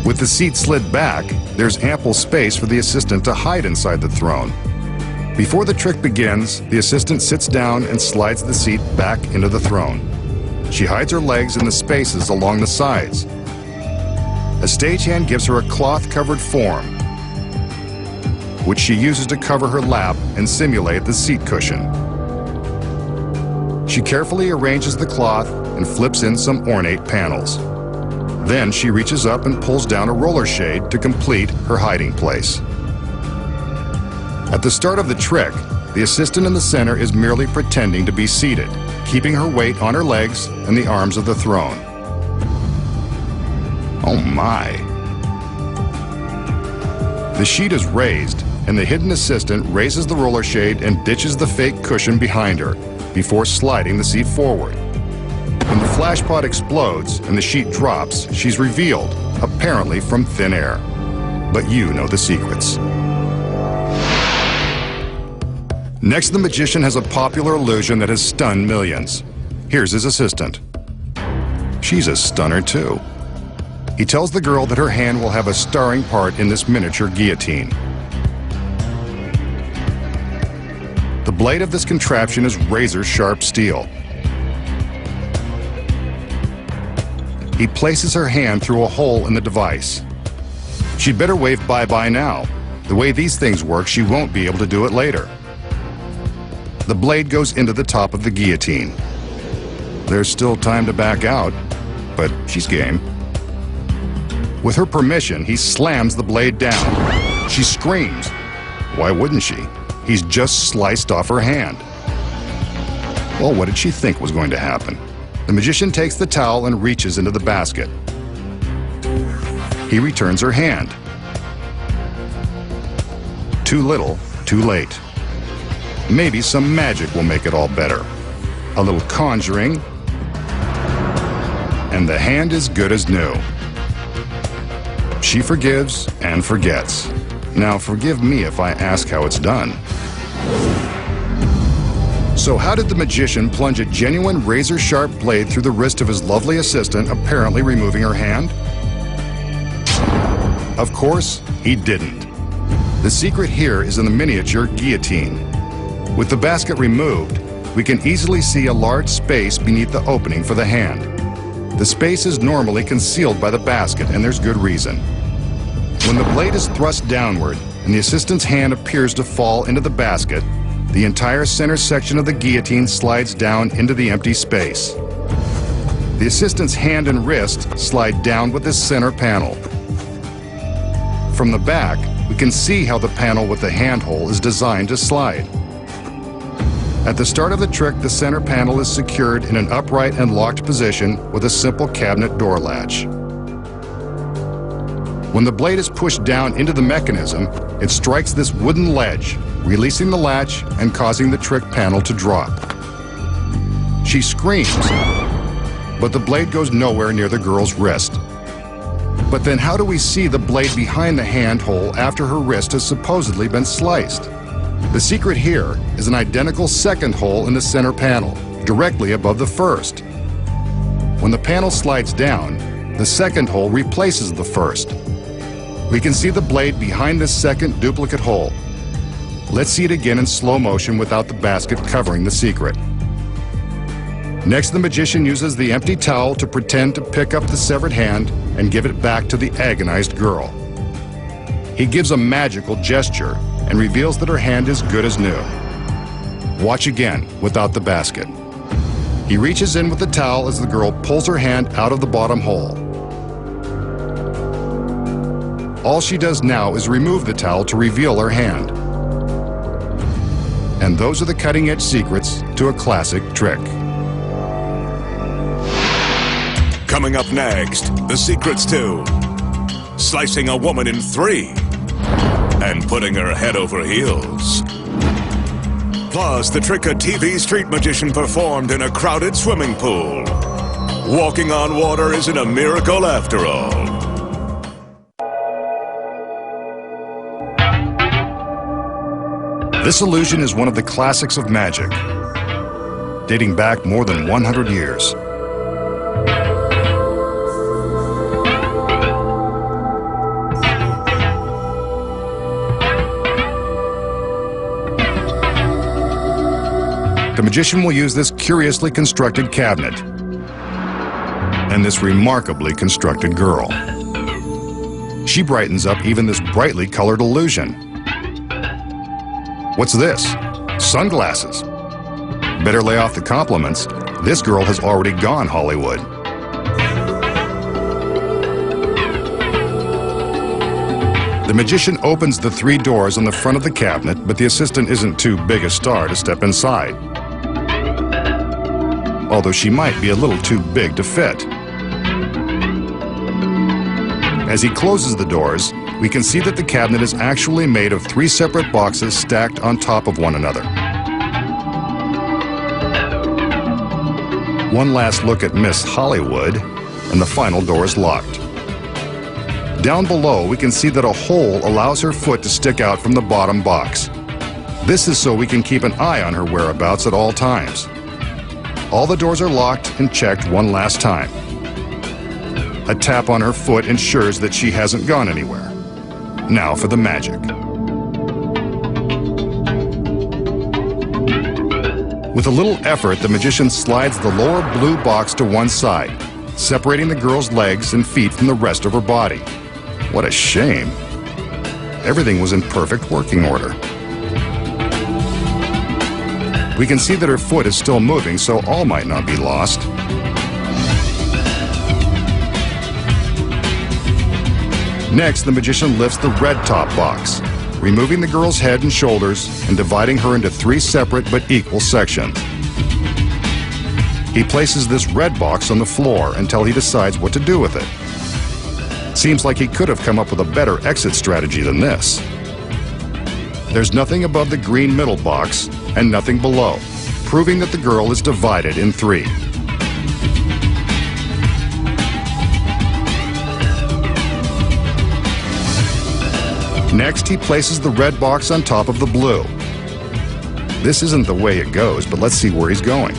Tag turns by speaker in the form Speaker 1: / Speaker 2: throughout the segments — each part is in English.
Speaker 1: With the seat slid back, there's ample space for the assistant to hide inside the throne. Before the trick begins, the assistant sits down and slides the seat back into the throne. She hides her legs in the spaces along the sides. A stagehand gives her a cloth-covered form, which she uses to cover her lap and simulate the seat cushion. She carefully arranges the cloth and flips in some ornate panels. Then she reaches up and pulls down a roller shade to complete her hiding place. At the start of the trick, the assistant in the center is merely pretending to be seated, keeping her weight on her legs and the arms of the throne. Oh my! The sheet is raised, and the hidden assistant raises the roller shade and ditches the fake cushion behind her before sliding the seat forward. When the flash pod explodes and the sheet drops, she's revealed, apparently from thin air. But you know the secrets. Next, the magician has a popular illusion that has stunned millions. Here's his assistant. She's a stunner too. He tells the girl that her hand will have a starring part in this miniature guillotine. The blade of this contraption is razor-sharp steel. He places her hand through a hole in the device. She'd better wave bye-bye now. The way these things work, she won't be able to do it later. The blade goes into the top of the guillotine. There's still time to back out, but she's game. With her permission, he slams the blade down. She screams. Why wouldn't she? He's just sliced off her hand. Well, what did she think was going to happen? The magician takes the towel and reaches into the basket. He returns her hand. Too little, too late. Maybe some magic will make it all better. A little conjuring, and the hand is good as new. She forgives and forgets. Now forgive me if I ask how it's done. So how did the magician plunge a genuine razor-sharp blade through the wrist of his lovely assistant, apparently removing her hand? Of course, he didn't. The secret here is in the miniature guillotine. With the basket removed, we can easily see a large space beneath the opening for the hand. The space is normally concealed by the basket, and there's good reason. When the blade is thrust downward and the assistant's hand appears to fall into the basket, the entire center section of the guillotine slides down into the empty space. The assistant's hand and wrist slide down with this center panel. From the back, we can see how the panel with the handhole is designed to slide. At the start of the trick, the center panel is secured in an upright and locked position with a simple cabinet door latch. When the blade is pushed down into the mechanism, it strikes this wooden ledge, releasing the latch and causing the trick panel to drop. She screams, but the blade goes nowhere near the girl's wrist. But then how do we see the blade behind the handhole after her wrist has supposedly been sliced? The secret here is an identical second hole in the center panel, directly above the first. When the panel slides down, the second hole replaces the first. We can see the blade behind this second duplicate hole. Let's see it again in slow motion without the basket covering the secret. Next, the magician uses the empty towel to pretend to pick up the severed hand and give it back to the agonized girl. He gives a magical gesture and reveals that her hand is good as new. Watch again without the basket. He reaches in with the towel as the girl pulls her hand out of the bottom hole. All she does now is remove the towel to reveal her hand. And those are the cutting-edge secrets to a classic trick.
Speaker 2: Coming up next, the secrets to slicing a woman in 3 and putting her head over heels. Plus, the trick a TV street magician performed in a crowded swimming pool. Walking on water isn't a miracle after all.
Speaker 1: This illusion is one of the classics of magic, dating back more than 100 years. magician will use this curiously constructed cabinet and this remarkably constructed girl. She brightens up even this brightly colored illusion. What's this? Sunglasses. Better lay off the compliments. This girl has already gone Hollywood. The magician opens the 3 doors on the front of the cabinet, but the assistant isn't too big a star to step inside. Although she might be a little too big to fit. As he closes the doors, we can see that the cabinet is actually made of 3 separate boxes stacked on top of one another. One last look at Miss Hollywood, and the final door is locked. Down below, we can see that a hole allows her foot to stick out from the bottom box. This is so we can keep an eye on her whereabouts at all times. All the doors are locked and checked one last time. A tap on her foot ensures that she hasn't gone anywhere. Now for the magic. With a little effort, the magician slides the lower blue box to one side, separating the girl's legs and feet from the rest of her body. What a shame. Everything was in perfect working order. We can see that her foot is still moving, so all might not be lost. Next, the magician lifts the red top box, removing the girl's head and shoulders and dividing her into 3 separate but equal sections. He places this red box on the floor until he decides what to do with it. Seems like he could have come up with a better exit strategy than this. There's nothing above the green middle box and nothing below, proving that the girl is divided in 3. Next, he places the red box on top of the blue. This isn't the way it goes, but let's see where he's going.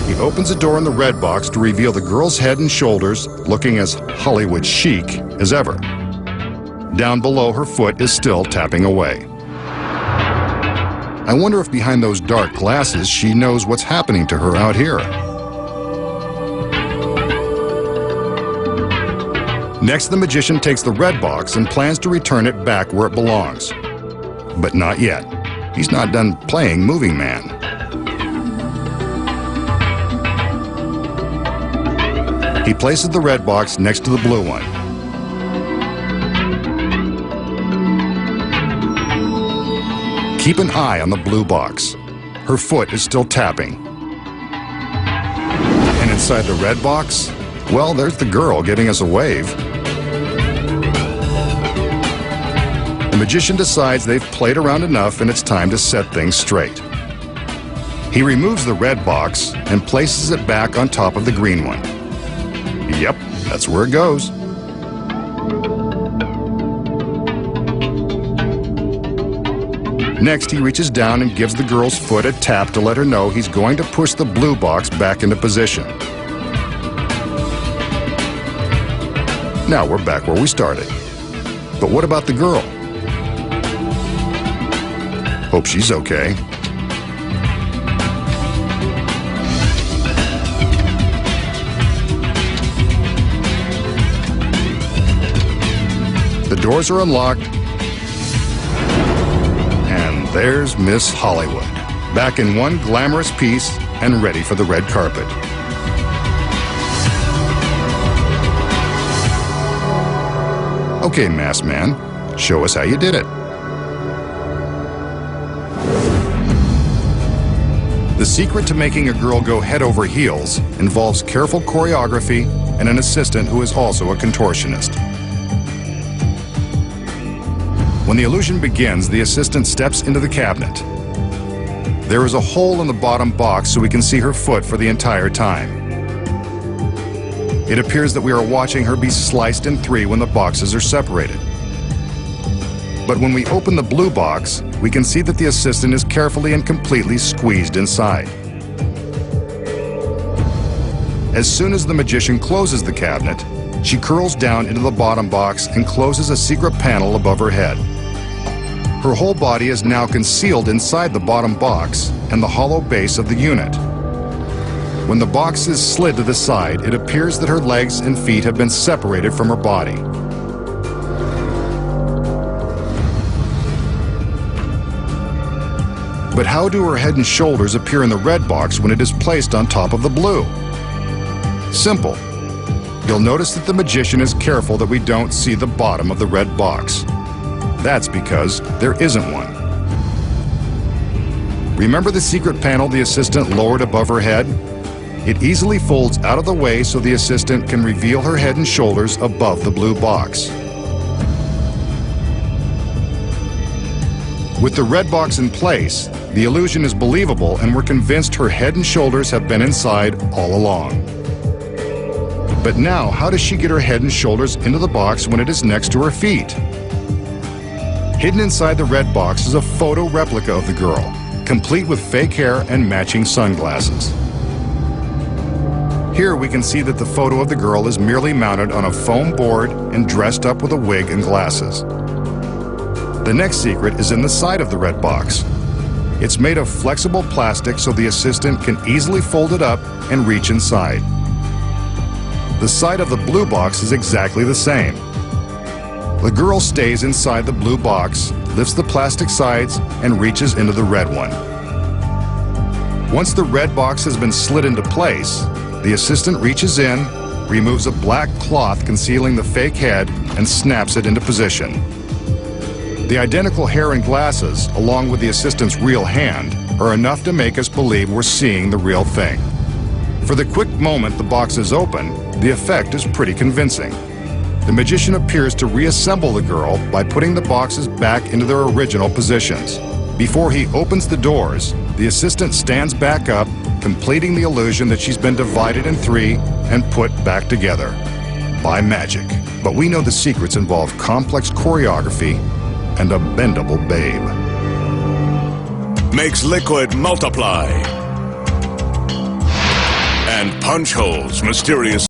Speaker 1: He opens a door in the red box to reveal the girl's head and shoulders, looking as Hollywood chic as ever. Down below, her foot is still tapping away. I wonder if behind those dark glasses she knows what's happening to her out here. Next, the magician takes the red box and plans to return it back where it belongs. But not yet. He's not done playing Moving Man. He places the red box next to the blue one. Keep an eye on the blue box. Her foot is still tapping. And inside the red box, well, there's the girl giving us a wave. The magician decides they've played around enough and it's time to set things straight. He removes the red box and places it back on top of the green one. Yep, that's where it goes. Next, he reaches down and gives the girl's foot a tap to let her know he's going to push the blue box back into position. Now we're back where we started. But what about the girl? Hope she's okay. The doors are unlocked. And there's Miss Hollywood, back in one glamorous piece and ready for the red carpet. Okay, masked man, show us how you did it. The secret to making a girl go head over heels involves careful choreography and an assistant who is also a contortionist. When the illusion begins, the assistant steps into the cabinet. There is a hole in the bottom box so we can see her foot for the entire time. It appears that we are watching her be sliced in 3 when the boxes are separated. But when we open the blue box, we can see that the assistant is carefully and completely squeezed inside. As soon as the magician closes the cabinet, she curls down into the bottom box and closes a secret panel above her head. Her whole body is now concealed inside the bottom box and the hollow base of the unit. When the box is slid to the side, it appears that her legs and feet have been separated from her body. But how do her head and shoulders appear in the red box when it is placed on top of the blue? Simple. You'll notice that the magician is careful that we don't see the bottom of the red box. That's because there isn't one. Remember the secret panel the assistant lowered above her head? It easily folds out of the way so the assistant can reveal her head and shoulders above the blue box. With the red box in place, the illusion is believable and we're convinced her head and shoulders have been inside all along. But now, how does she get her head and shoulders into the box when it is next to her feet? Hidden inside the red box is a photo replica of the girl, complete with fake hair and matching sunglasses. Here we can see that the photo of the girl is merely mounted on a foam board and dressed up with a wig and glasses. The next secret is in the side of the red box. It's made of flexible plastic so the assistant can easily fold it up and reach inside. The side of the blue box is exactly the same. The girl stays inside the blue box, lifts the plastic sides, and reaches into the red one. Once the red box has been slid into place, the assistant reaches in, removes a black cloth concealing the fake head, and snaps it into position. The identical hair and glasses, along with the assistant's real hand, are enough to make us believe we're seeing the real thing. For the quick moment the box is open, the effect is pretty convincing. The magician appears to reassemble the girl by putting the boxes back into their original positions. Before he opens the doors, the assistant stands back up, completing the illusion that she's been divided in three and put back together by magic. But we know the secrets involve complex choreography and a bendable babe.
Speaker 2: Makes liquid multiply. And punch holes mysterious.